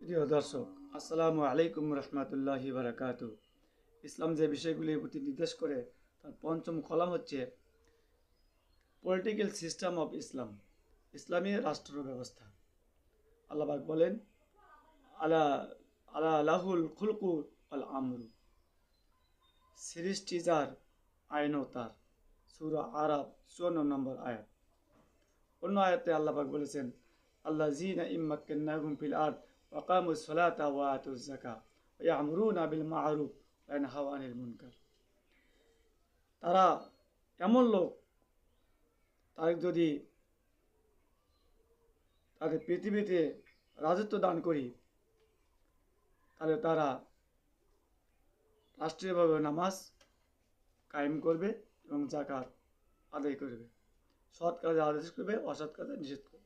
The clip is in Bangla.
প্রিয় দর্শক, আসসালামু আলাইকুম রহমতুল্লাহি বারাকাতু। ইসলাম যে বিষয়গুলির প্রতি নির্দেশ করে তার পঞ্চম কলাম হচ্ছে পলিটিক্যাল সিস্টেম অফ ইসলাম, ইসলামী রাষ্ট্র ব্যবস্থা। আল্লাহ পাক বলেন, আলা আলা লাহুল খুলকু আল আমরু, সৃষ্টি যার, আইনও তার। সূরা আরাফ 54 নম্বর আয়াত। অন্য আয়াতে আল্লাহ পাক বলেছেন, আল্লাহ জিনা ইম্মাক্কান্নাহুম ফিল আরদ ওয়া কামুস সালাতা ওয়া আতুজ যাকাত ওয়া ইয়ামুরুনা বিল মা'রুফ ওয়া ইয়ানহাউনা আনিল মুনকার। তারা এমন লোক, তাদের যদি তাদের পৃথিবীতে রাজত্ব দান করি, তাহলে তারা রাষ্ট্রীয়ভাবে নামাজ কায়েম করবে এবং যাকাত আদায় করবে, সৎ কাজে আদেশ করবে, অসৎ কাজে নিষেধ করবে।